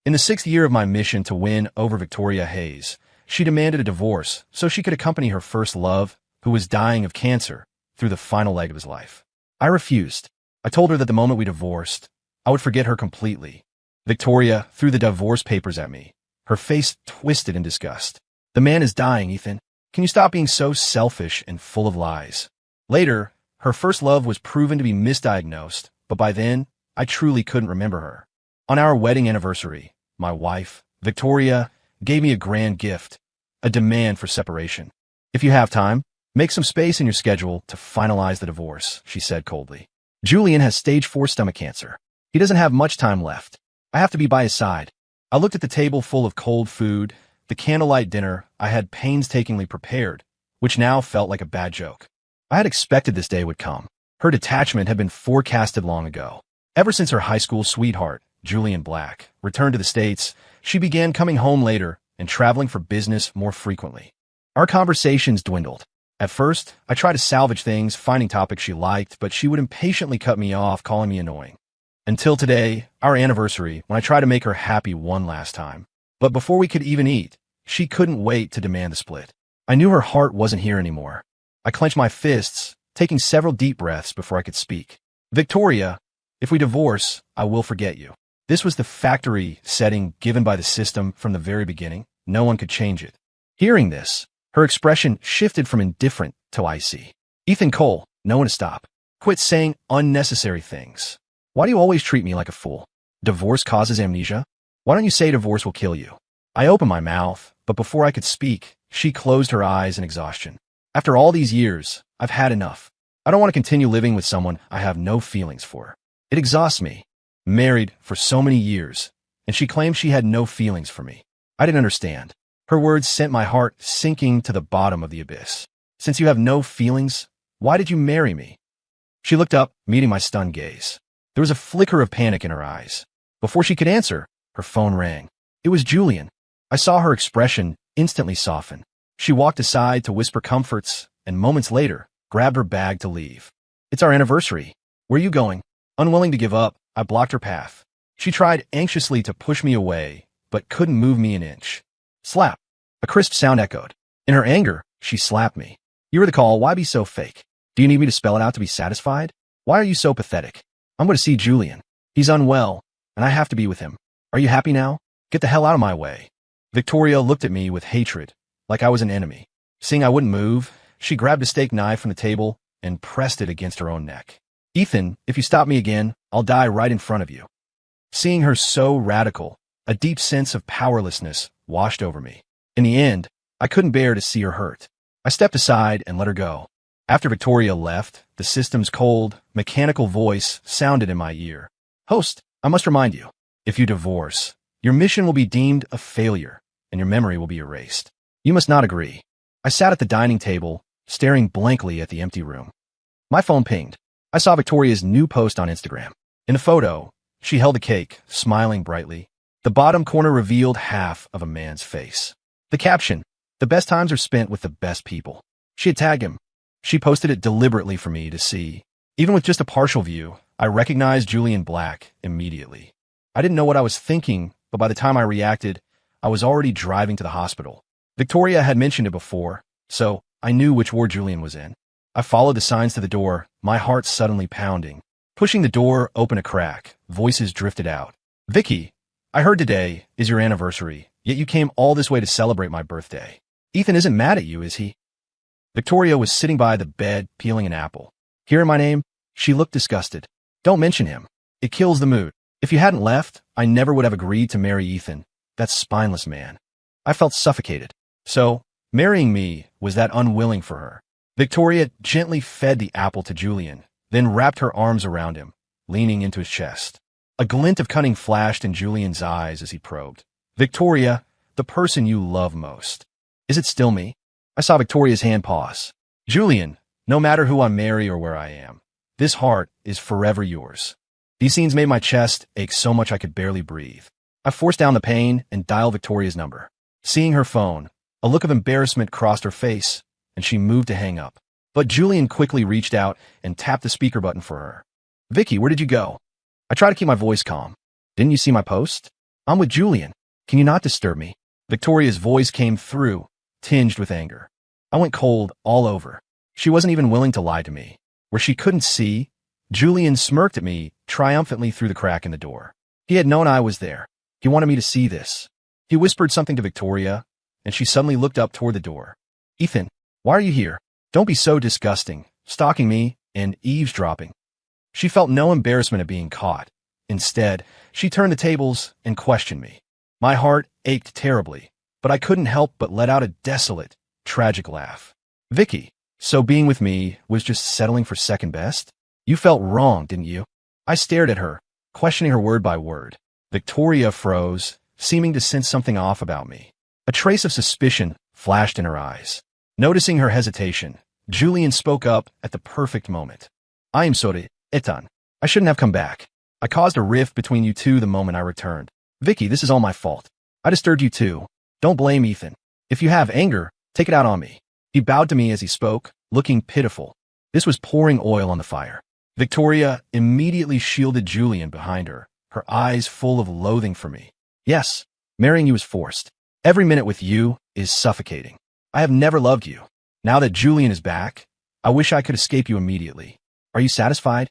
In the 6th year of my mission to win over Victoria Hayes, she demanded a divorce so she could accompany her first love, who was dying of cancer, through the final leg of his life. I refused. I told her that the moment we divorced, I would forget her completely. Victoria threw the divorce papers at me, her face twisted in disgust. The man is dying, Ethan. Can you stop being so selfish and full of lies? Later, her first love was proven to be misdiagnosed, but by then, I truly couldn't remember her. On our wedding anniversary, my wife, Victoria, gave me a grand gift, a demand for separation. If you have time, make some space in your schedule to finalize the divorce, she said coldly. Julian has stage 4 stomach cancer. He doesn't have much time left. I have to be by his side. I looked at the table full of cold food, the candlelight dinner I had painstakingly prepared, which now felt like a bad joke. I had expected this day would come. Her detachment had been forecasted long ago. Ever since her high school sweetheart, Julian Black, returned to the States, she began coming home later and traveling for business more frequently. Our conversations dwindled. At first, I tried to salvage things, finding topics she liked, but she would impatiently cut me off, calling me annoying. Until today, our anniversary, when I tried to make her happy one last time. But before we could even eat, she couldn't wait to demand the split. I knew her heart wasn't here anymore. I clenched my fists, taking several deep breaths before I could speak. Victoria, if we divorce, I will forget you. This was the factory setting given by the system from the very beginning. No one could change it. Hearing this, her expression shifted from indifferent to icy. Ethan Cole, know when to stop. Quit saying unnecessary things. Why do you always treat me like a fool? Divorce causes amnesia? Why don't you say divorce will kill you? I opened my mouth, but before I could speak, she closed her eyes in exhaustion. After all these years, I've had enough. I don't want to continue living with someone I have no feelings for. It exhausts me. Married for so many years, and she claimed she had no feelings for me. I didn't understand. Her words sent my heart sinking to the bottom of the abyss. Since you have no feelings, why did you marry me? She looked up, meeting my stunned gaze. There was a flicker of panic in her eyes. Before she could answer, her phone rang. It was Julian. I saw her expression instantly soften. She walked aside to whisper comforts, and moments later, grabbed her bag to leave. It's our anniversary. Where are you going? Unwilling to give up, I blocked her path. She tried anxiously to push me away, but couldn't move me an inch. Slap. A crisp sound echoed. In her anger, she slapped me. You were the call. Why be so fake? Do you need me to spell it out to be satisfied? Why are you so pathetic? I'm going to see Julian. He's unwell, and I have to be with him. Are you happy now? Get the hell out of my way. Victoria looked at me with hatred, like I was an enemy. Seeing I wouldn't move, she grabbed a steak knife from the table and pressed it against her own neck. Ethan, if you stop me again, I'll die right in front of you. Seeing her so radical, a deep sense of powerlessness washed over me. In the end, I couldn't bear to see her hurt. I stepped aside and let her go. After Victoria left, the system's cold, mechanical voice sounded in my ear. Host, I must remind you, if you divorce, your mission will be deemed a failure, and your memory will be erased. You must not agree. I sat at the dining table, staring blankly at the empty room. My phone pinged. I saw Victoria's new post on Instagram. In the photo, she held a cake, smiling brightly. The bottom corner revealed half of a man's face. The caption, "The best times are spent with the best people." She had tagged him. She posted it deliberately for me to see. Even with just a partial view, I recognized Julian Black immediately. I didn't know what I was thinking, but by the time I reacted, I was already driving to the hospital. Victoria had mentioned it before, so I knew which ward Julian was in. I followed the signs to the door, my heart suddenly pounding. Pushing the door open a crack, voices drifted out. Vicky, I heard today is your anniversary, yet you came all this way to celebrate my birthday. Ethan isn't mad at you, is he? Victoria was sitting by the bed, peeling an apple. Hearing my name, she looked disgusted. Don't mention him. It kills the mood. If you hadn't left, I never would have agreed to marry Ethan, that spineless man. I felt suffocated. So, marrying me was that unwilling for her. Victoria gently fed the apple to Julian, then wrapped her arms around him, leaning into his chest. A glint of cunning flashed in Julian's eyes as he probed. Victoria, the person you love most. Is it still me? I saw Victoria's hand pause. Julian, no matter who I marry or where I am, this heart is forever yours. These scenes made my chest ache so much I could barely breathe. I forced down the pain and dialed Victoria's number. Seeing her phone, a look of embarrassment crossed her face, and she moved to hang up. But Julian quickly reached out and tapped the speaker button for her. Vicky, where did you go? I tried to keep my voice calm. Didn't you see my post? I'm with Julian. Can you not disturb me? Victoria's voice came through, tinged with anger. I went cold all over. She wasn't even willing to lie to me. Where she couldn't see, Julian smirked at me triumphantly through the crack in the door. He had known I was there. He wanted me to see this. He whispered something to Victoria, and she suddenly looked up toward the door. Ethan, why are you here? Don't be so disgusting, stalking me and eavesdropping. She felt no embarrassment at being caught. Instead, she turned the tables and questioned me. My heart ached terribly, but I couldn't help but let out a desolate, tragic laugh. Vicky, so being with me was just settling for second best? You felt wrong, didn't you? I stared at her, questioning her word by word. Victoria froze, seeming to sense something off about me. A trace of suspicion flashed in her eyes. Noticing her hesitation, Julian spoke up at the perfect moment. I am sorry, Ethan. I shouldn't have come back. I caused a rift between you two the moment I returned. Vicky, this is all my fault. I disturbed you too. Don't blame Ethan. If you have anger, take it out on me. He bowed to me as he spoke, looking pitiful. This was pouring oil on the fire. Victoria immediately shielded Julian behind her, her eyes full of loathing for me. Yes, marrying you is forced. Every minute with you is suffocating. I have never loved you. Now that Julian is back, I wish I could escape you immediately. Are you satisfied?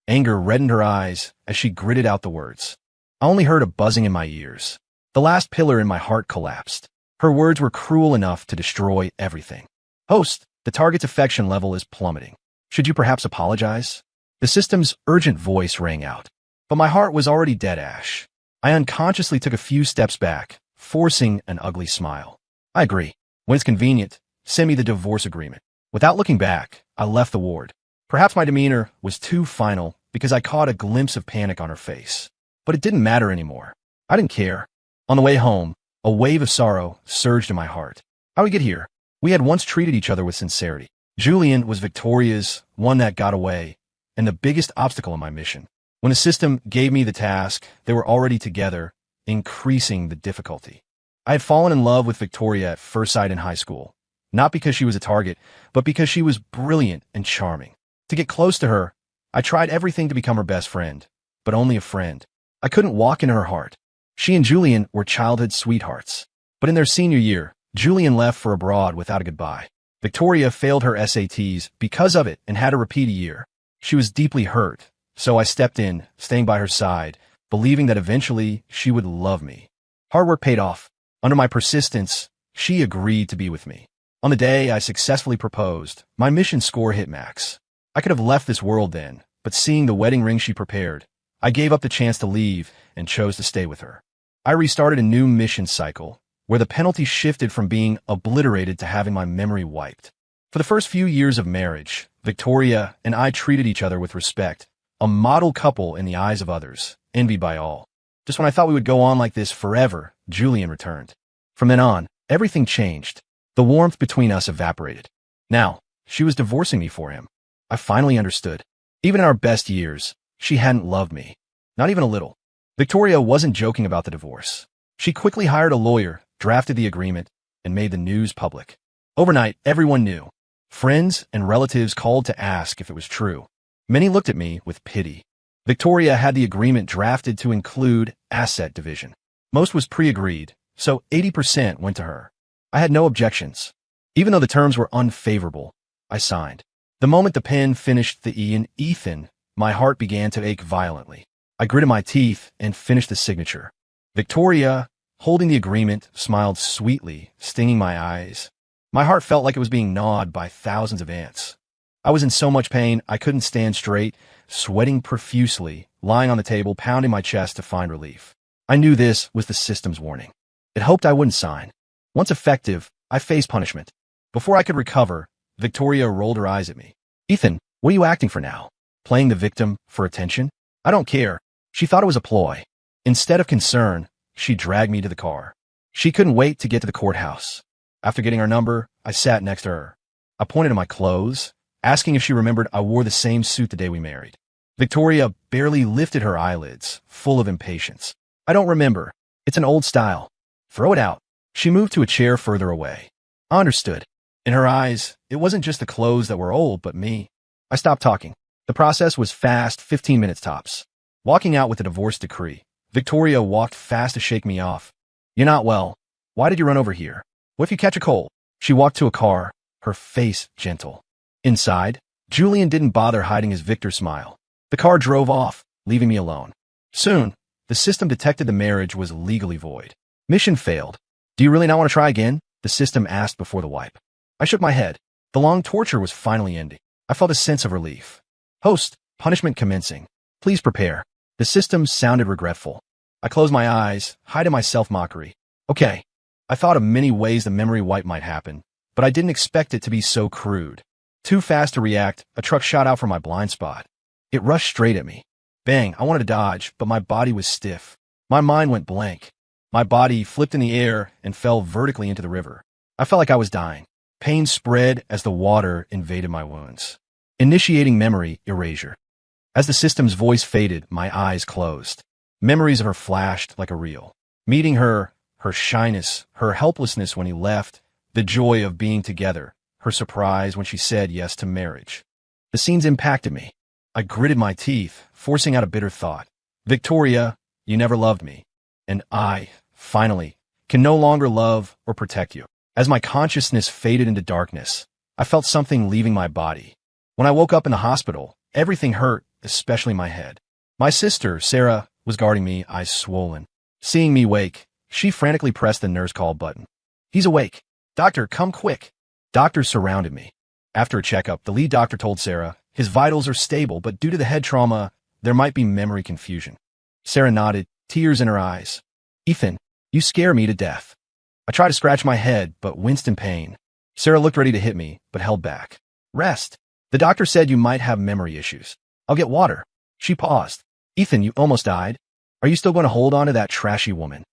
Anger reddened her eyes as she gritted out the words. I only heard a buzzing in my ears. The last pillar in my heart collapsed. Her words were cruel enough to destroy everything. Host, the target's affection level is plummeting. Should you perhaps apologize? The system's urgent voice rang out. But my heart was already dead ash. I unconsciously took a few steps back, forcing an ugly smile. I agree. When it's convenient, send me the divorce agreement. Without looking back, I left the ward. Perhaps my demeanor was too final because I caught a glimpse of panic on her face. But it didn't matter anymore. I didn't care. On the way home, a wave of sorrow surged in my heart. How'd we get here? We had once treated each other with sincerity. Julian was Victoria's one that got away, and the biggest obstacle in my mission. When the system gave me the task, they were already together, increasing the difficulty. I had fallen in love with Victoria at first sight in high school, not because she was a target, but because she was brilliant and charming. To get close to her, I tried everything to become her best friend, but only a friend. I couldn't walk into her heart. She and Julian were childhood sweethearts. But in their senior year, Julian left for abroad without a goodbye. Victoria failed her SATs because of it and had to repeat a year. She was deeply hurt, so I stepped in, staying by her side, believing that eventually she would love me. Hard work paid off. Under my persistence, she agreed to be with me. On the day I successfully proposed, my mission score hit max. I could have left this world then, but seeing the wedding ring she prepared, I gave up the chance to leave and chose to stay with her. I restarted a new mission cycle, where the penalty shifted from being obliterated to having my memory wiped. For the first few years of marriage, Victoria and I treated each other with respect, a model couple in the eyes of others, envied by all. Just when I thought we would go on like this forever, Julian returned. From then on, everything changed. The warmth between us evaporated. Now, she was divorcing me for him. I finally understood. Even in our best years, she hadn't loved me. Not even a little. Victoria wasn't joking about the divorce. She quickly hired a lawyer, drafted the agreement, and made the news public. Overnight, everyone knew. Friends and relatives called to ask if it was true. Many looked at me with pity. Victoria had the agreement drafted to include asset division. Most was pre-agreed, so 80% went to her. I had no objections. Even though the terms were unfavorable, I signed. The moment the pen finished the E in Ethan, my heart began to ache violently. I gritted my teeth and finished the signature. Victoria, holding the agreement, smiled sweetly, stinging my eyes. My heart felt like it was being gnawed by thousands of ants. I was in so much pain I couldn't stand straight, sweating profusely, lying on the table, pounding my chest to find relief. I knew this was the system's warning. It hoped I wouldn't sign. Once effective, I faced punishment. Before I could recover, Victoria rolled her eyes at me. Ethan, what are you acting for now? Playing the victim for attention? I don't care. She thought it was a ploy. Instead of concern, she dragged me to the car. She couldn't wait to get to the courthouse. After getting our number, I sat next to her. I pointed to my clothes, asking if she remembered I wore the same suit the day we married. Victoria barely lifted her eyelids, full of impatience. I don't remember. It's an old style. Throw it out. She moved to a chair further away. I understood. In her eyes, it wasn't just the clothes that were old, but me. I stopped talking. The process was fast, 15 minutes tops. Walking out with the divorce decree, Victoria walked fast to shake me off. You're not well. Why did you run over here? What if you catch a cold? She walked to a car, her face gentle. Inside, Julian didn't bother hiding his victor smile. The car drove off, leaving me alone. Soon, the system detected the marriage was legally void. Mission failed. Do you really not want to try again? The system asked before the wipe. I shook my head. The long torture was finally ending. I felt a sense of relief. Host, punishment commencing. Please prepare. The system sounded regretful. I closed my eyes, hiding my self-mockery. Okay. I thought of many ways the memory wipe might happen, but I didn't expect it to be so crude. Too fast to react, a truck shot out from my blind spot. It rushed straight at me. Bang, I wanted to dodge, but my body was stiff. My mind went blank. My body flipped in the air and fell vertically into the river. I felt like I was dying. Pain spread as the water invaded my wounds. Initiating memory erasure. As the system's voice faded, my eyes closed. Memories of her flashed like a reel. Meeting her shyness, her helplessness when he left, the joy of being together, her surprise when she said yes to marriage. The scenes impacted me. I gritted my teeth, forcing out a bitter thought. Victoria, you never loved me. And I, finally, can no longer love or protect you. As my consciousness faded into darkness, I felt something leaving my body. When I woke up in the hospital, everything hurt, especially my head. My sister, Sarah, was guarding me, eyes swollen. Seeing me wake, she frantically pressed the nurse call button. He's awake. Doctor, come quick. Doctors surrounded me. After a checkup, the lead doctor told Sarah, his vitals are stable, but due to the head trauma, there might be memory confusion. Sarah nodded, tears in her eyes. Ethan, you scare me to death. I tried to scratch my head, but winced in pain. Sarah looked ready to hit me, but held back. Rest. The doctor said you might have memory issues. I'll get water. She paused. Ethan, you almost died. Are you still going to hold on to that trashy woman?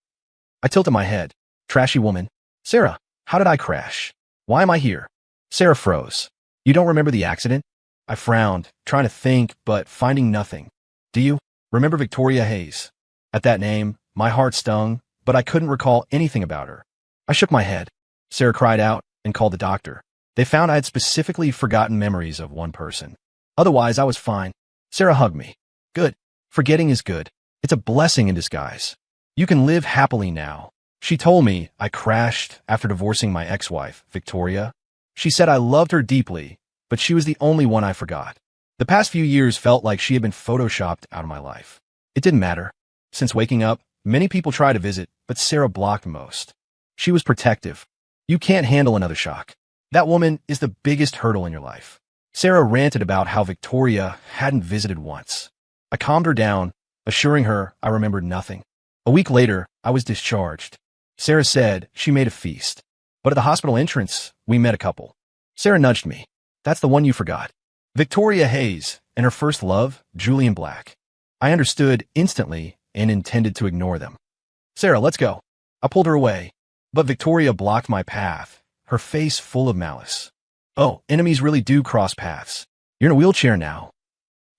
I tilted my head. Trashy woman? Sarah, how did I crash? Why am I here? Sarah froze. You don't remember the accident? I frowned, trying to think, but finding nothing. Do you? Remember Victoria Hayes? At that name, my heart stung, but I couldn't recall anything about her. I shook my head. Sarah cried out and called the doctor. They found I had specifically forgotten memories of one person. Otherwise, I was fine. Sarah hugged me. Good. Forgetting is good. It's a blessing in disguise. You can live happily now. She told me I crashed after divorcing my ex-wife, Victoria. She said I loved her deeply, but she was the only one I forgot. The past few years felt like she had been photoshopped out of my life. It didn't matter. Since waking up, many people tried to visit, but Sarah blocked most. She was protective. You can't handle another shock. That woman is the biggest hurdle in your life. Sarah ranted about how Victoria hadn't visited once. I calmed her down, assuring her I remembered nothing. A week later, I was discharged. Sarah said she made a feast. But at the hospital entrance, we met a couple. Sarah nudged me. That's the one you forgot. Victoria Hayes and her first love, Julian Black. I understood instantly and intended to ignore them. Sarah, let's go. I pulled her away, but Victoria blocked my path, her face full of malice. Oh, enemies really do cross paths. You're in a wheelchair now.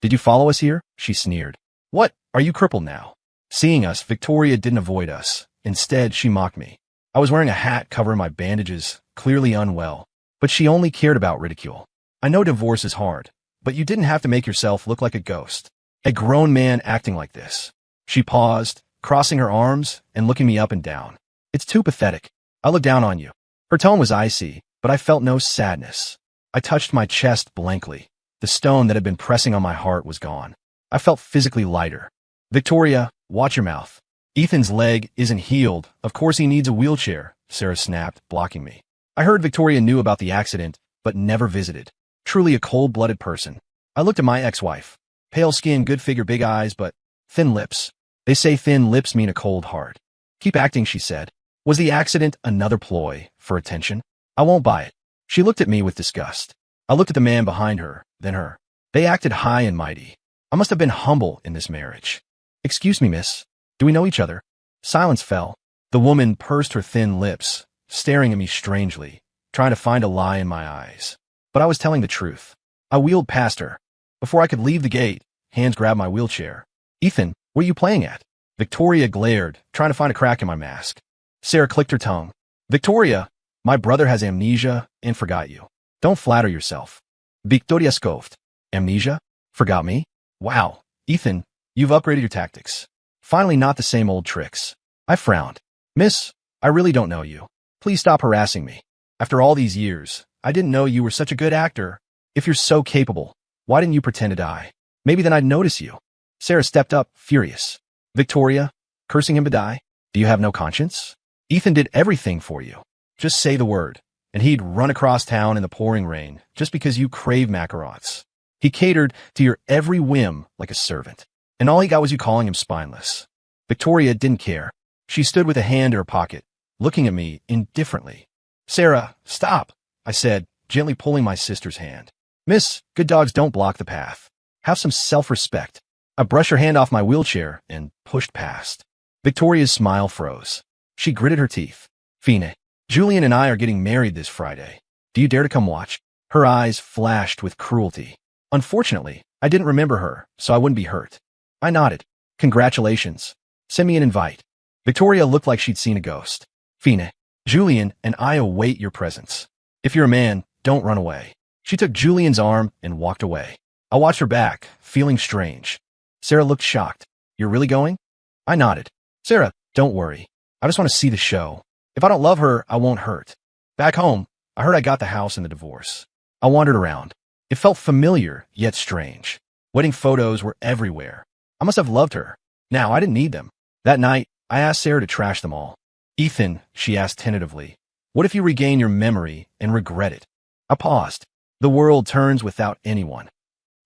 Did you follow us here? She sneered. What? Are you crippled now? Seeing us, Victoria didn't avoid us. Instead, she mocked me. I was wearing a hat covering my bandages, clearly unwell, but she only cared about ridicule. I know divorce is hard, but you didn't have to make yourself look like a ghost. A grown man acting like this. She paused, crossing her arms and looking me up and down. It's too pathetic. I look down on you. Her tone was icy, but I felt no sadness. I touched my chest blankly. The stone that had been pressing on my heart was gone. I felt physically lighter. Victoria, watch your mouth. Ethan's leg isn't healed. Of course he needs a wheelchair, Sarah snapped, blocking me. I heard Victoria knew about the accident, but never visited. Truly a cold-blooded person. I looked at my ex-wife. Pale skin, good figure, big eyes, but thin lips. They say thin lips mean a cold heart. Keep acting, she said. Was the accident another ploy for attention? I won't buy it. She looked at me with disgust. I looked at the man behind her, then her. They acted high and mighty. I must have been humble in this marriage. Excuse me, miss. Do we know each other? Silence fell. The woman pursed her thin lips, staring at me strangely, trying to find a lie in my eyes. But I was telling the truth. I wheeled past her. Before I could leave the gate, hands grabbed my wheelchair. Ethan, what are you playing at? Victoria glared, trying to find a crack in my mask. Sarah clicked her tongue. Victoria, my brother has amnesia and forgot you. Don't flatter yourself. Victoria scoffed. Amnesia? Forgot me? Wow. Ethan, you've upgraded your tactics. Finally, not the same old tricks. I frowned. Miss, I really don't know you. Please stop harassing me. After all these years, I didn't know you were such a good actor. If you're so capable, why didn't you pretend to die? Maybe then I'd notice you. Sarah stepped up, furious. Victoria, cursing him to die? Do you have no conscience? Ethan did everything for you. Just say the word, and he'd run across town in the pouring rain just because you crave macarons. He catered to your every whim like a servant, and all he got was you calling him spineless. Victoria didn't care. She stood with a hand in her pocket, looking at me indifferently. Sarah, stop, I said, gently pulling my sister's hand. Miss, good dogs don't block the path. Have some self-respect. I brushed her hand off my wheelchair and pushed past. Victoria's smile froze. She gritted her teeth. Fine, Julian and I are getting married this Friday. Do you dare to come watch? Her eyes flashed with cruelty. Unfortunately, I didn't remember her, so I wouldn't be hurt. I nodded. Congratulations. Send me an invite. Victoria looked like she'd seen a ghost. Fine, Julian and I await your presence. If you're a man, don't run away. She took Julian's arm and walked away. I watched her back, feeling strange. Sarah looked shocked. You're really going? I nodded. Sarah, don't worry. I just want to see the show. If I don't love her, I won't hurt. Back home, I heard I got the house in the divorce. I wandered around. It felt familiar, yet strange. Wedding photos were everywhere. I must have loved her. Now, I didn't need them. That night, I asked Sarah to trash them all. Ethan, she asked tentatively, what if you regain your memory and regret it? I paused. The world turns without anyone.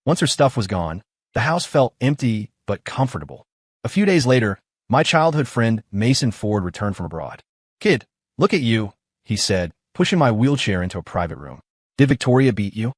Once her stuff was gone, the house felt empty but comfortable. A few days later, my childhood friend Mason Ford returned from abroad. Kid, look at you, he said, pushing my wheelchair into a private room. Did Victoria beat you?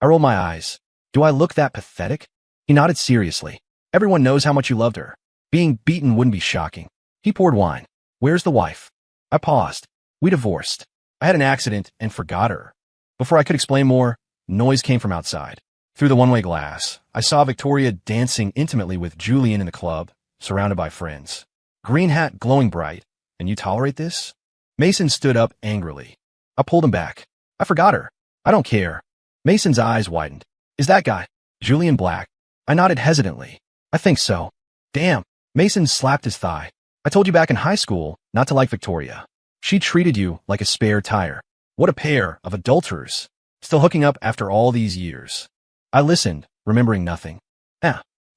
I rolled my eyes. Do I look that pathetic? He nodded seriously. Everyone knows how much you loved her. Being beaten wouldn't be shocking. He poured wine. Where's the wife? I paused. We divorced. I had an accident and forgot her. Before I could explain more, noise came from outside. Through the one-way glass, I saw Victoria dancing intimately with Julian in the club, surrounded by friends. Green hat glowing bright. And you tolerate this? Mason stood up angrily. I pulled him back. I forgot her. I don't care. Mason's eyes widened. Is that guy Julian Black? I nodded hesitantly. I think so. Damn. Mason slapped his thigh. I told you back in high school not to like Victoria. She treated you like a spare tire. What a pair of adulterers. Still hooking up after all these years. I listened, remembering nothing.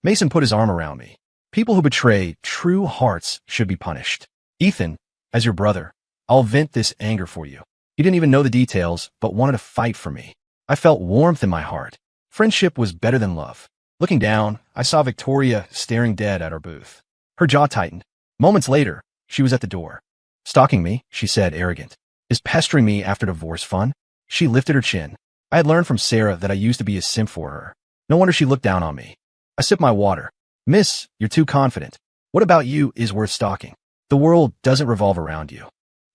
Mason put his arm around me. People who betray true hearts should be punished. Ethan, as your brother, I'll vent this anger for you. He didn't even know the details, but wanted to fight for me. I felt warmth in my heart. Friendship was better than love. Looking down, I saw Victoria staring dead at our booth. Her jaw tightened. Moments later, she was at the door. Stalking me, she said, arrogant. Is pestering me after divorce fun? She lifted her chin. I had learned from Sarah that I used to be a simp for her. No wonder she looked down on me. I sipped my water. Miss, you're too confident. What about you is worth stalking? The world doesn't revolve around you.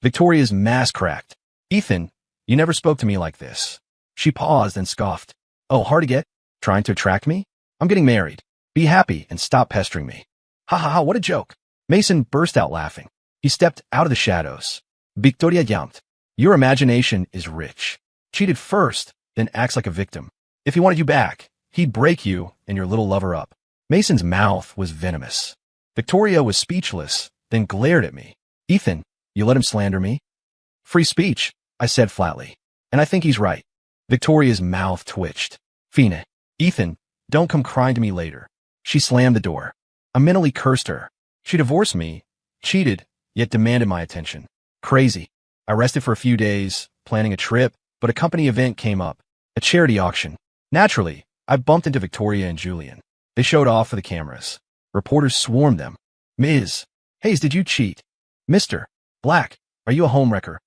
Victoria's mask cracked. Ethan, you never spoke to me like this. She paused and scoffed. Oh, hard to get? Trying to attract me? I'm getting married. Be happy and stop pestering me. Ha ha ha, what a joke. Mason burst out laughing. He stepped out of the shadows. Victoria jumped. Your imagination is rich. Cheated first, then acts like a victim. If he wanted you back, he'd break you and your little lover up. Mason's mouth was venomous. Victoria was speechless, then glared at me. Ethan, you let him slander me? Free speech, I said flatly. And I think he's right. Victoria's mouth twitched. Fine. Ethan, don't come crying to me later. She slammed the door. I mentally cursed her. She divorced me, cheated, yet demanded my attention. Crazy. I rested for a few days, planning a trip, but a company event came up. A charity auction. Naturally, I bumped into Victoria and Julian. They showed off for the cameras. Reporters swarmed them. Ms. Hayes, did you cheat? Mr. Black, are you a homewrecker?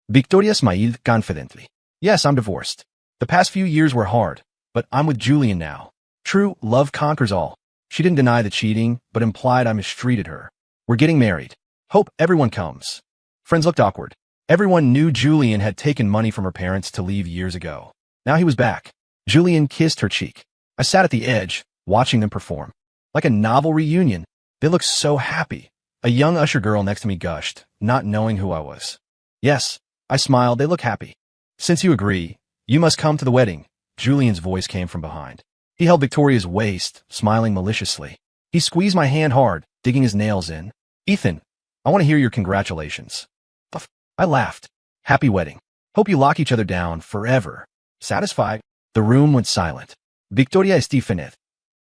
Victoria smiled confidently. Yes, I'm divorced. The past few years were hard, but I'm with Julian now. True, love conquers all. She didn't deny the cheating, but implied I mistreated her. We're getting married. Hope everyone comes. Friends looked awkward. Everyone knew Julian had taken money from her parents to leave years ago. Now he was back. Julian kissed her cheek. I sat at the edge, watching them perform. Like a novel reunion. They looked so happy. A young usher girl next to me gushed, not knowing who I was. Yes, I smiled. They look happy. Since you agree, you must come to the wedding. Julian's voice came from behind. He held Victoria's waist, smiling maliciously. He squeezed my hand hard, digging his nails in. Ethan, I want to hear your congratulations. I laughed. Happy wedding. Hope you lock each other down forever. Satisfied? The room went silent. Victoria Estefanez.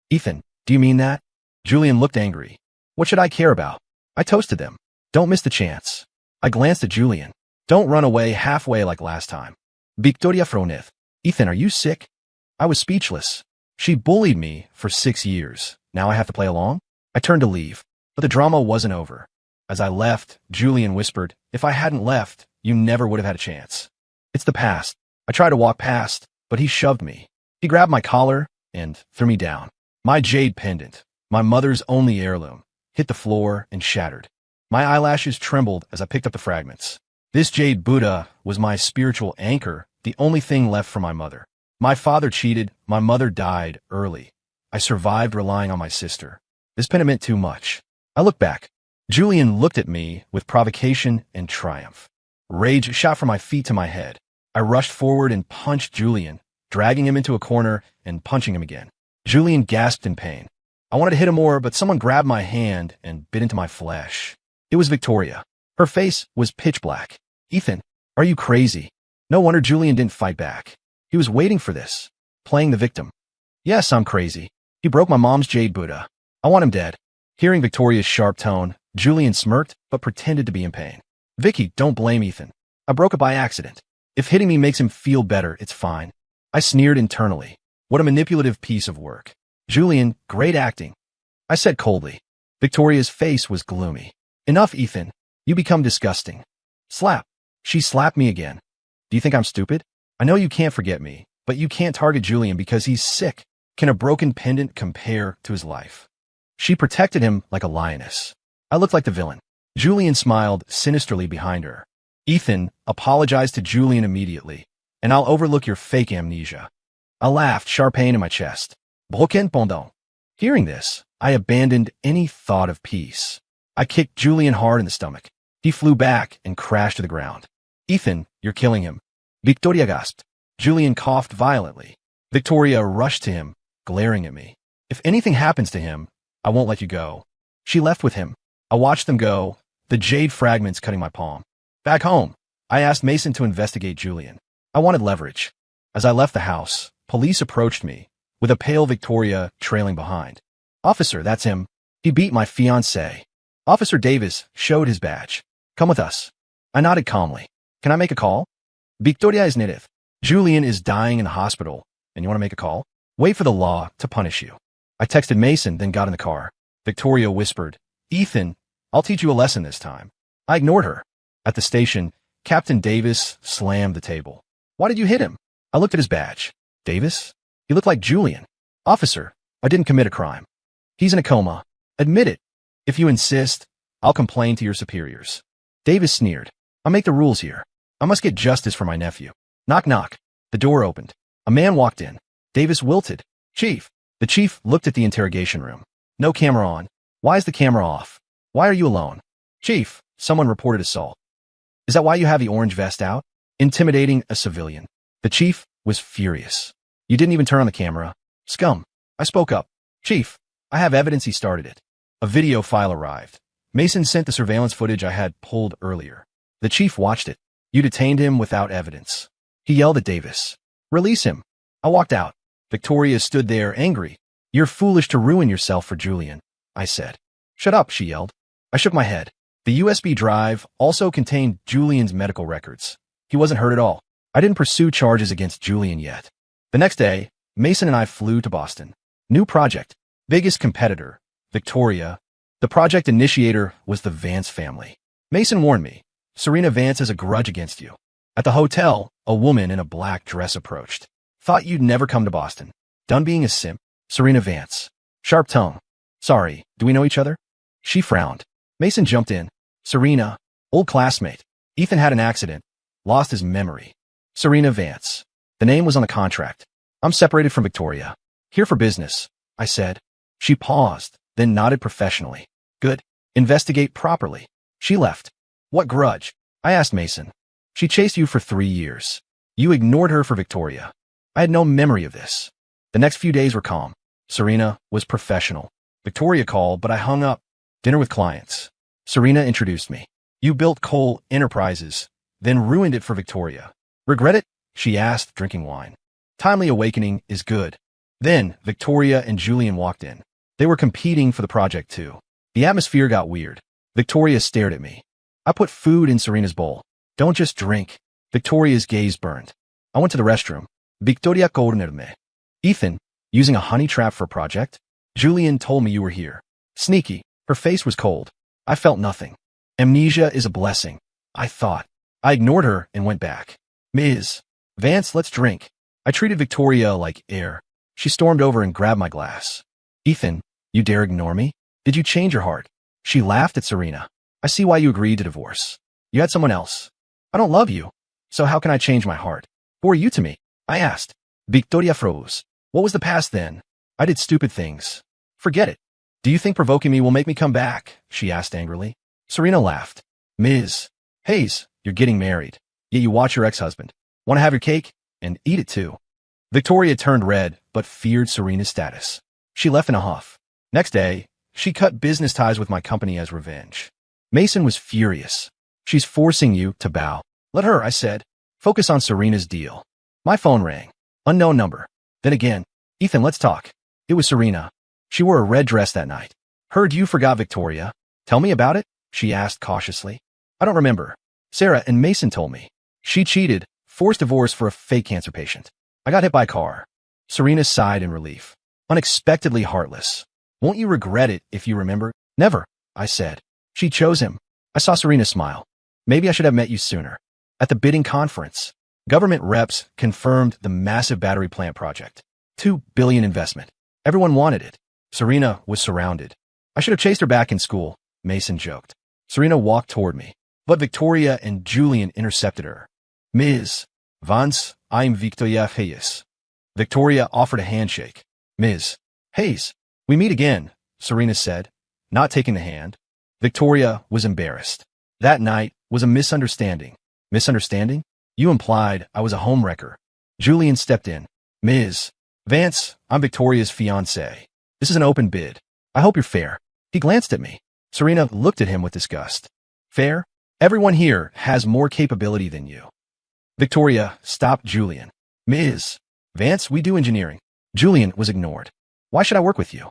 Ethan, do you mean that? Julian looked angry. What should I care about? I toasted them. Don't miss the chance. I glanced at Julian. Don't run away halfway like last time. Victoria Fronez. Ethan, are you sick? I was speechless. She bullied me for 6 years. Now I have to play along? I turned to leave, but the drama wasn't over. As I left, Julian whispered, if I hadn't left, you never would have had a chance. It's the past. I tried to walk past, but he shoved me. He grabbed my collar and threw me down. My jade pendant, my mother's only heirloom, hit the floor and shattered. My eyelashes trembled as I picked up the fragments. This jade Buddha was my spiritual anchor, the only thing left for my mother. My father cheated, my mother died early. I survived relying on my sister. This pendant meant too much. I looked back. Julian looked at me with provocation and triumph. Rage shot from my feet to my head. I rushed forward and punched Julian, dragging him into a corner and punching him again. Julian gasped in pain. I wanted to hit him more, but someone grabbed my hand and bit into my flesh. It was Victoria. Her face was pitch black. Ethan, are you crazy? No wonder Julian didn't fight back. He was waiting for this, playing the victim. Yes, I'm crazy. He broke my mom's jade Buddha. I want him dead. Hearing Victoria's sharp tone, Julian smirked, but pretended to be in pain. Vicky, don't blame Ethan. I broke it by accident. If hitting me makes him feel better, it's fine. I sneered internally. What a manipulative piece of work. Julian, great acting. I said coldly. Victoria's face was gloomy. Enough, Ethan. You become disgusting. Slap. She slapped me again. Do you think I'm stupid? I know you can't forget me, but you can't target Julian because he's sick. Can a broken pendant compare to his life? She protected him like a lioness. I looked like the villain. Julian smiled sinisterly behind her. Ethan, apologize to Julian immediately, and I'll overlook your fake amnesia. I laughed, sharp pain in my chest. Broken pendant. Hearing this, I abandoned any thought of peace. I kicked Julian hard in the stomach. He flew back and crashed to the ground. Ethan, you're killing him. Victoria gasped. Julian coughed violently. Victoria rushed to him, glaring at me. If anything happens to him, I won't let you go. She left with him. I watched them go, the jade fragments cutting my palm. Back home, I asked Mason to investigate Julian. I wanted leverage. As I left the house, police approached me, with a pale Victoria trailing behind. Officer, that's him. He beat my fiancée. Officer Davis showed his badge. Come with us. I nodded calmly. Can I make a call? Victoria is native. Julian is dying in the hospital, and you want to make a call? Wait for the law to punish you. I texted Mason, then got in the car. Victoria whispered, Ethan, I'll teach you a lesson this time. I ignored her. At the station, Captain Davis slammed the table. Why did you hit him? I looked at his badge. Davis? He looked like Julian. Officer, I didn't commit a crime. He's in a coma. Admit it. If you insist, I'll complain to your superiors. Davis sneered. I'll make the rules here. I must get justice for my nephew. Knock, knock. The door opened. A man walked in. Davis wilted. Chief. The chief looked at the interrogation room. No camera on. Why is the camera off? Why are you alone? Chief, someone reported assault. Is that why you have the orange vest out? Intimidating a civilian. The chief was furious. You didn't even turn on the camera. Scum. I spoke up. Chief, I have evidence he started it. A video file arrived. Mason sent the surveillance footage I had pulled earlier. The chief watched it. You detained him without evidence. He yelled at Davis. Release him. I walked out. Victoria stood there angry. You're foolish to ruin yourself for Julian, I said. Shut up, she yelled. I shook my head. The USB drive also contained Julian's medical records. He wasn't hurt at all. I didn't pursue charges against Julian yet. The next day, Mason and I flew to Boston. New project. Biggest competitor, Victoria. The project initiator was the Vance family. Mason warned me. Serena Vance has a grudge against you. At the hotel, a woman in a black dress approached. Thought you'd never come to Boston. Done being a simp. Serena Vance. Sharp tongue. Sorry, do we know each other? She frowned. Mason jumped in. Serena. Old classmate. Ethan had an accident. Lost his memory. Serena Vance. The name was on the contract. I'm separated from Victoria. Here for business, I said. She paused, then nodded professionally. Good. Investigate properly. She left. What grudge? I asked Mason. She chased you for 3 years. You ignored her for Victoria. I had no memory of this. The next few days were calm. Serena was professional. Victoria called, but I hung up. Dinner with clients. Serena introduced me. You built Cole Enterprises, then ruined it for Victoria. Regret it? She asked, drinking wine. Timely awakening is good. Then Victoria and Julian walked in. They were competing for the project too. The atmosphere got weird. Victoria stared at me. I put food in Serena's bowl. Don't just drink. Victoria's gaze burned. I went to the restroom. Victoria cornerme. Ethan, using a honey trap for a project? Julian told me you were here. Sneaky. Her face was cold. I felt nothing. Amnesia is a blessing, I thought. I ignored her and went back. Ms. Vance, let's drink. I treated Victoria like air. She stormed over and grabbed my glass. Ethan, you dare ignore me? Did you change your heart? She laughed at Serena. I see why you agreed to divorce. You had someone else. I don't love you. So how can I change my heart? Who are you to me? I asked. Victoria froze. What was the past then? I did stupid things. Forget it. Do you think provoking me will make me come back? She asked angrily. Serena laughed. Ms. Hayes, you're getting married. Yet you watch your ex-husband. Want to have your cake? And eat it too. Victoria turned red, but feared Serena's status. She left in a huff. Next day, she cut business ties with my company as revenge. Mason was furious. She's forcing you to bow. Let her, I said. Focus on Serena's deal. My phone rang. Unknown number. Then again. Ethan, let's talk. It was Serena. She wore a red dress that night. Heard you forgot Victoria. Tell me about it? She asked cautiously. I don't remember. Sarah and Mason told me. She cheated, forced divorce for a fake cancer patient. I got hit by a car. Serena sighed in relief. Unexpectedly heartless. Won't you regret it if you remember? Never, I said. She chose him. I saw Serena smile. Maybe I should have met you sooner. At the bidding conference, government reps confirmed the massive battery plant project. $2 billion investment. Everyone wanted it. Serena was surrounded. I should have chased her back in school, Mason joked. Serena walked toward me, but Victoria and Julian intercepted her. Ms. Vance, I'm Victoria Hayes. Victoria offered a handshake. Ms. Hayes, we meet again, Serena said, not taking the hand. Victoria was embarrassed. That night was a misunderstanding. Misunderstanding? You implied I was a homewrecker. Julian stepped in. Ms. Vance, I'm Victoria's fiancé. This is an open bid. I hope you're fair. He glanced at me. Serena looked at him with disgust. Fair? Everyone here has more capability than you. Victoria stopped Julian. Ms. Vance, we do engineering. Julian was ignored. Why should I work with you?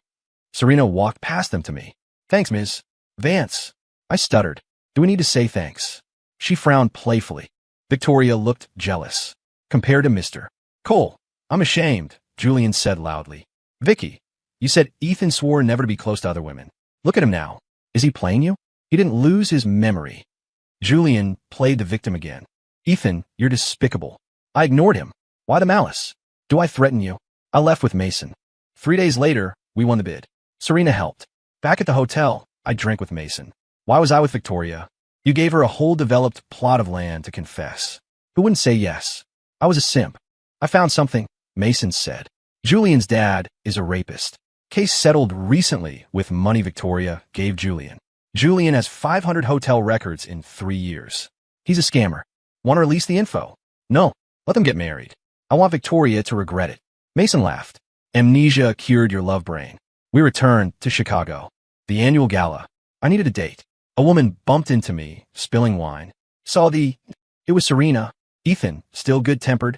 Serena walked past them to me. Thanks, Ms. Vance. I stuttered. Do we need to say thanks? She frowned playfully. Victoria looked jealous. Compared to Mr. Cole. I'm ashamed, Julian said loudly. Vicky, you said Ethan swore never to be close to other women. Look at him now. Is he playing you? He didn't lose his memory. Julian played the victim again. Ethan, you're despicable. I ignored him. Why the malice? Do I threaten you? I left with Mason. 3 days later, we won the bid. Serena helped. Back at the hotel, I drank with Mason. Why was I with Victoria? You gave her a whole developed plot of land to confess. Who wouldn't say yes? I was a simp. I found something, Mason said. Julian's dad is a rapist. Case settled recently with money Victoria gave Julian. Julian has 500 hotel records in 3 years. He's a scammer. Want to release the info? No, let them get married. I want Victoria to regret it. Mason laughed. Amnesia cured your love brain. We returned to Chicago. The annual gala. I needed a date. A woman bumped into me, spilling wine. It was Serena. Ethan, still good-tempered.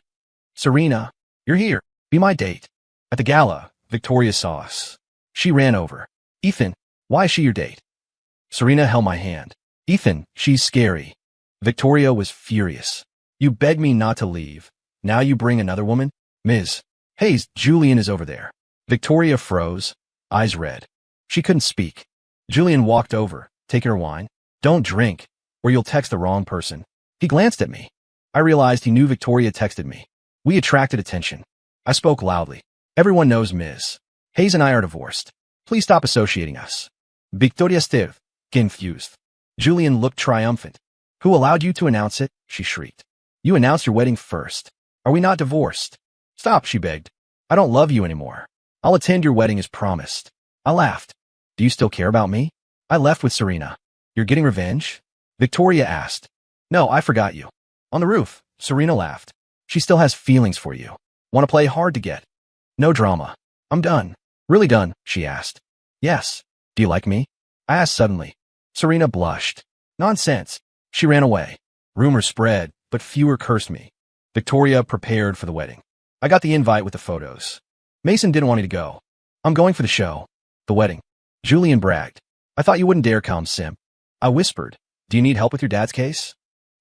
Serena, you're here. Be my date. At the gala, Victoria saw us. She ran over. Ethan, why is she your date? Serena held my hand. Ethan, she's scary. Victoria was furious. You begged me not to leave. Now you bring another woman? Ms. Hayes, Julian is over there. Victoria froze, eyes red. She couldn't speak. Julian walked over, taking her wine. Don't drink, or you'll text the wrong person. He glanced at me. I realized he knew Victoria texted me. We attracted attention. I spoke loudly. Everyone knows Ms. Hayes and I are divorced. Please stop associating us. Victoria Steve, confused. Julian looked triumphant. Who allowed you to announce it? She shrieked. You announced your wedding first. Are we not divorced? Stop, she begged. I don't love you anymore. I'll attend your wedding as promised. I laughed. Do you still care about me? I left with Serena. You're getting revenge? Victoria asked. No, I forgot you. On the roof, Serena laughed. She still has feelings for you. Want to play hard to get? No drama. I'm done. Really done, she asked. Yes. Do you like me? I asked suddenly. Serena blushed. Nonsense. She ran away. Rumors spread, but fewer cursed me. Victoria prepared for the wedding. I got the invite with the photos. Mason didn't want me to go. I'm going for the show. The wedding. Julian bragged. I thought you wouldn't dare come, simp. I whispered. Do you need help with your dad's case?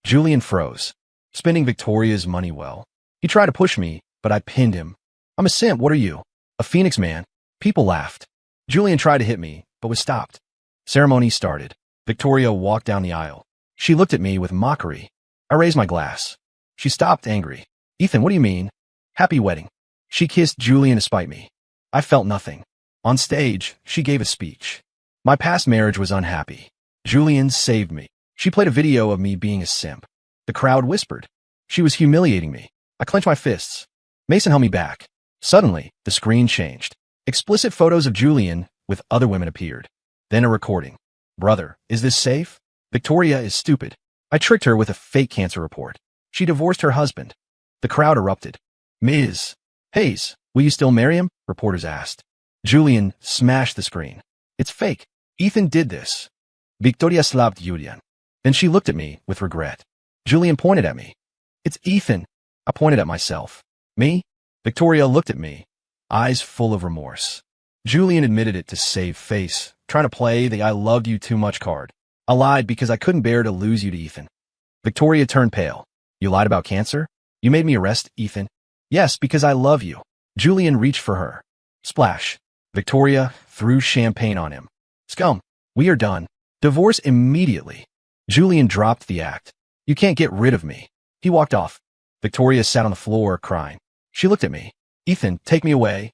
Julian froze. Spending Victoria's money well. He tried to push me, but I pinned him. I'm a simp, what are you? A Phoenix man. People laughed. Julian tried to hit me, but was stopped. Ceremony started. Victoria walked down the aisle. She looked at me with mockery. I raised my glass. She stopped angry. Ethan, what do you mean? Happy wedding. She kissed Julian to spite me. I felt nothing. On stage, she gave a speech. My past marriage was unhappy. Julian saved me. She played a video of me being a simp. The crowd whispered. She was humiliating me. I clenched my fists. Mason held me back. Suddenly, the screen changed. Explicit photos of Julian with other women appeared. Then a recording. Brother, is this safe? Victoria is stupid. I tricked her with a fake cancer report. She divorced her husband. The crowd erupted. Ms. Hayes, will you still marry him? Reporters asked. Julian smashed the screen. It's fake. Ethan did this. Victoria slapped Julian. Then she looked at me with regret. Julian pointed at me. It's Ethan. I pointed at myself. Me? Victoria looked at me, eyes full of remorse. Julian admitted it to save face, trying to play the I loved you too much card. I lied because I couldn't bear to lose you to Ethan. Victoria turned pale. You lied about cancer? You made me arrest Ethan? Yes, because I love you. Julian reached for her. Splash. Victoria threw champagne on him. Scum. We are done. Divorce immediately. Julian dropped the act. You can't get rid of me. He walked off. Victoria sat on the floor, crying. She looked at me. Ethan, take me away.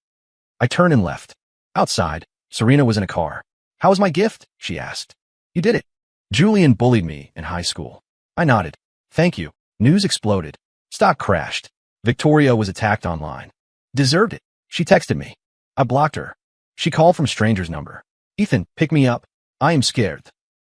I turned and left. Outside, Serena was in a car. How was my gift? She asked. You did it. Julian bullied me in high school. I nodded. Thank you. News exploded. Stock crashed. Victoria was attacked online. Deserved it. She texted me. I blocked her. She called from stranger's number. Ethan, pick me up. I am scared.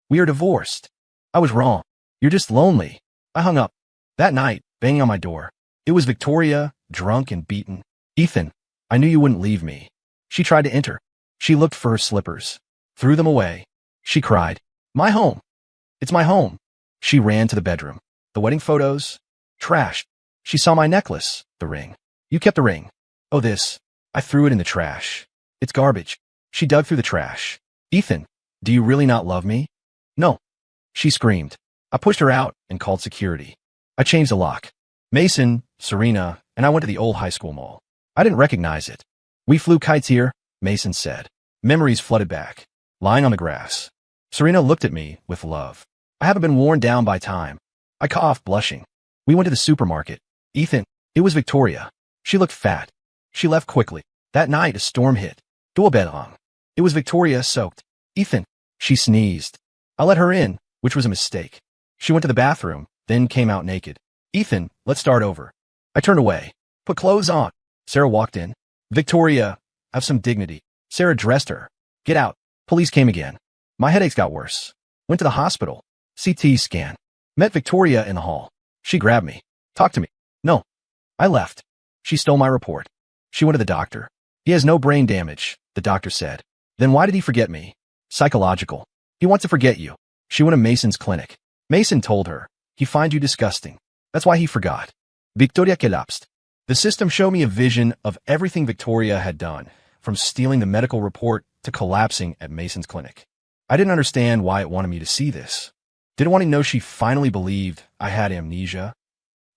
We are divorced. I was wrong. You're just lonely. I hung up. That night, banging on my door. It was Victoria, drunk and beaten. Ethan, I knew you wouldn't leave me. She tried to enter. She looked for her slippers. Threw them away. She cried. My home. It's my home. She ran to the bedroom. The wedding photos? Trashed. She saw my necklace. The ring. You kept the ring. Oh, this. I threw it in the trash. It's garbage. She dug through the trash. Ethan, do you really not love me? No. She screamed. I pushed her out and called security. I changed the lock. Mason, Serena, and I went to the old high school mall. I didn't recognize it. We flew kites here, Mason said. Memories flooded back. Lying on the grass. Serena looked at me with love. I haven't been worn down by time. I coughed, blushing. We went to the supermarket. Ethan, it was Victoria. She looked fat. She left quickly. That night, a storm hit. Doorbell hung. It was Victoria, soaked. Ethan. She sneezed. I let her in, which was a mistake. She went to the bathroom, then came out naked. Ethan, let's start over. I turned away. Put clothes on. Sarah walked in. Victoria, have some dignity. Sarah dressed her. Get out. Police came again. My headaches got worse. Went to the hospital. CT scan. Met Victoria in the hall. She grabbed me. Talk to me. No. I left. She stole my report. She went to the doctor. He has no brain damage, the doctor said. Then why did he forget me? Psychological. He wants to forget you. She went to Mason's clinic. Mason told her. He finds you disgusting. That's why he forgot. Victoria collapsed. The system showed me a vision of everything Victoria had done, from stealing the medical report to collapsing at Mason's clinic. I didn't understand why it wanted me to see this. Didn't want to know she finally believed I had amnesia.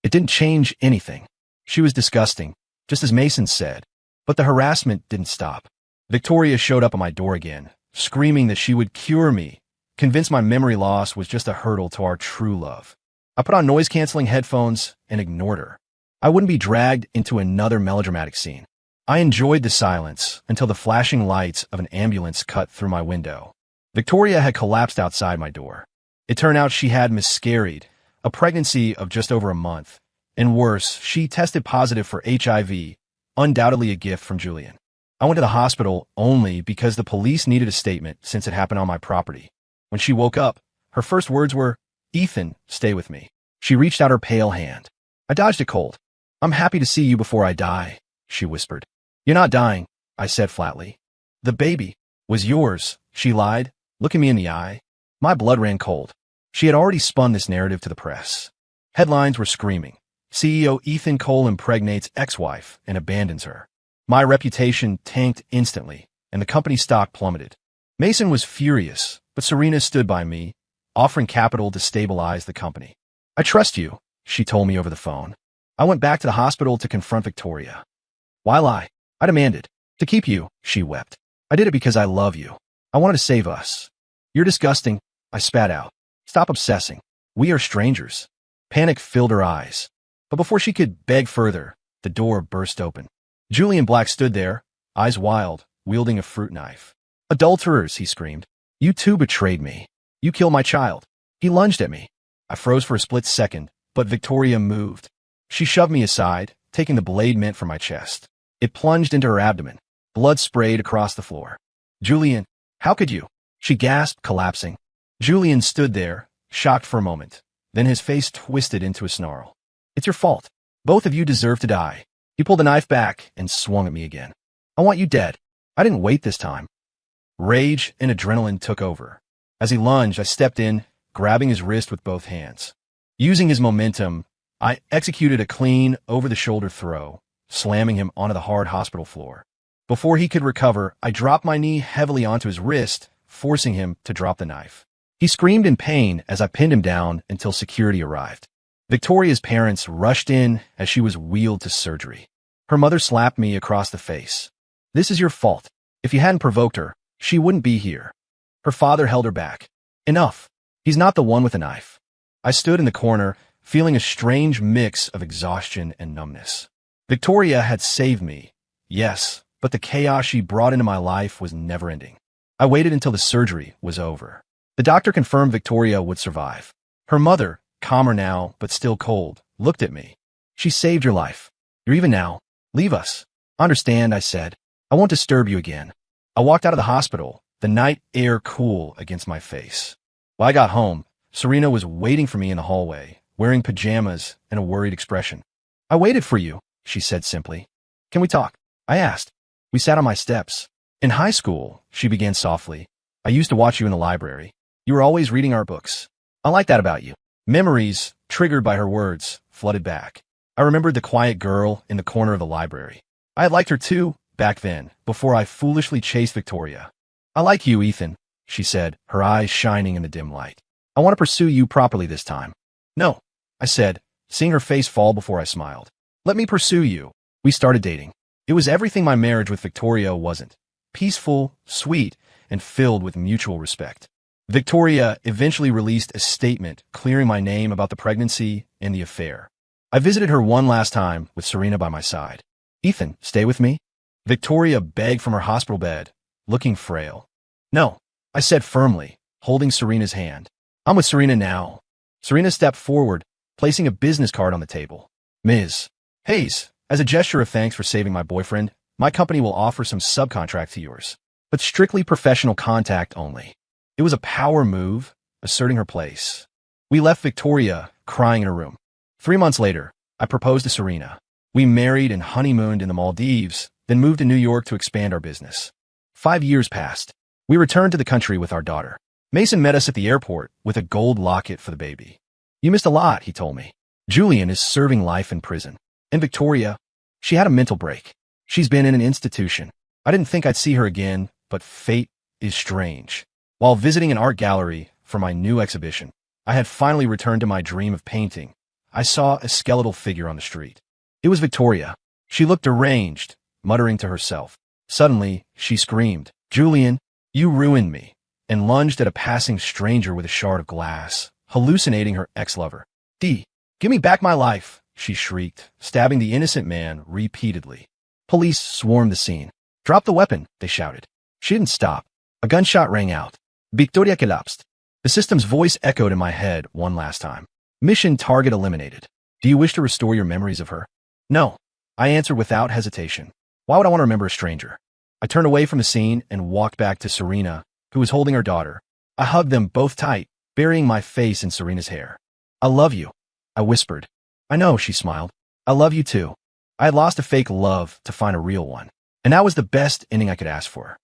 It didn't change anything. She was disgusting, just as Mason said, but the harassment didn't stop. Victoria showed up at my door again, screaming that she would cure me, convinced my memory loss was just a hurdle to our true love. I put on noise-canceling headphones and ignored her. I wouldn't be dragged into another melodramatic scene. I enjoyed the silence until the flashing lights of an ambulance cut through my window. Victoria had collapsed outside my door. It turned out she had miscarried, a pregnancy of just over a month. And worse, she tested positive for HIV, undoubtedly a gift from Julian. I went to the hospital only because the police needed a statement since it happened on my property. When she woke up, her first words were, Ethan, stay with me. She reached out her pale hand. I dodged it cold. I'm happy to see you before I die, she whispered. You're not dying, I said flatly. The baby was yours, she lied. looking me in the eye. My blood ran cold. She had already spun this narrative to the press. Headlines were screaming. CEO Ethan Cole impregnates ex-wife and abandons her. My reputation tanked instantly, and the company's stock plummeted. Mason was furious, but Serena stood by me, offering capital to stabilize the company. I trust you, she told me over the phone. I went back to the hospital to confront Victoria. Why lie? I demanded. To keep you, she wept. I did it because I love you. I wanted to save us. You're disgusting, I spat out. Stop obsessing. We are strangers. Panic filled her eyes. But before she could beg further, the door burst open. Julian Black stood there, eyes wild, wielding a fruit knife. Adulterers, he screamed. You too betrayed me. You killed my child. He lunged at me. I froze for a split second, but Victoria moved. She shoved me aside, taking the blade meant for my chest. It plunged into her abdomen. Blood sprayed across the floor. Julian, how could you? She gasped, collapsing. Julian stood there, shocked for a moment. Then his face twisted into a snarl. It's your fault. Both of you deserve to die. He pulled the knife back and swung at me again. I want you dead. I didn't wait this time. Rage and adrenaline took over. As he lunged, I stepped in, grabbing his wrist with both hands. Using his momentum, I executed a clean, over-the-shoulder throw, slamming him onto the hard hospital floor. Before he could recover, I dropped my knee heavily onto his wrist, forcing him to drop the knife. He screamed in pain as I pinned him down until security arrived. Victoria's parents rushed in as she was wheeled to surgery. Her mother slapped me across the face. This is your fault. If you hadn't provoked her, she wouldn't be here. Her father held her back. Enough. He's not the one with a knife. I stood in the corner, feeling a strange mix of exhaustion and numbness. Victoria had saved me, yes, but the chaos she brought into my life was never-ending. I waited until the surgery was over. The doctor confirmed Victoria would survive. Her mother, calmer now but still cold, looked at me. She saved your life. You're even now. Leave us. Understand, I said. I won't disturb you again. I walked out of the hospital, the night air cool against my face. When I got home, Serena was waiting for me in the hallway, wearing pajamas and a worried expression. I waited for you, she said simply. Can we talk? I asked. We sat on my steps. In high school, she began softly. I used to watch you in the library. You were always reading our books. I like that about you. Memories, triggered by her words, flooded back. I remembered the quiet girl in the corner of the library. I had liked her too, back then, before I foolishly chased Victoria. I like you, Ethan, she said, her eyes shining in the dim light. I want to pursue you properly this time. No, I said, seeing her face fall before I smiled. Let me pursue you. We started dating. It was everything my marriage with Victoria wasn't. Peaceful, sweet, and filled with mutual respect. Victoria eventually released a statement clearing my name about the pregnancy and the affair. I visited her one last time with Serena by my side. Ethan, stay with me? Victoria begged from her hospital bed, looking frail. No, I said firmly, holding Serena's hand. I'm with Serena now. Serena stepped forward, placing a business card on the table. Ms. Hayes, as a gesture of thanks for saving my boyfriend, my company will offer some subcontract to yours, but strictly professional contact only. It was a power move, asserting her place. We left Victoria crying in her room. 3 months later, I proposed to Serena. We married and honeymooned in the Maldives, then moved to New York to expand our business. 5 years passed. We returned to the country with our daughter. Mason met us at the airport with a gold locket for the baby. You missed a lot, he told me. Julian is serving life in prison. And Victoria, she had a mental break. She's been in an institution. I didn't think I'd see her again, but fate is strange. While visiting an art gallery for my new exhibition, I had finally returned to my dream of painting. I saw a skeletal figure on the street. It was Victoria. She looked deranged, muttering to herself. Suddenly, she screamed, Julian, you ruined me, and lunged at a passing stranger with a shard of glass, hallucinating her ex-lover. Give me back my life, she shrieked, stabbing the innocent man repeatedly. Police swarmed the scene. Drop the weapon, they shouted. She didn't stop. A gunshot rang out. Victoria collapsed. The system's voice echoed in my head one last time. Mission target eliminated. Do you wish to restore your memories of her? No, I answered without hesitation. Why would I want to remember a stranger? I turned away from the scene and walked back to Serena, who was holding her daughter. I hugged them both tight, burying my face in Serena's hair. I love you, I whispered. I know, she smiled. I love you too. I had lost a fake love to find a real one, and that was the best ending I could ask for.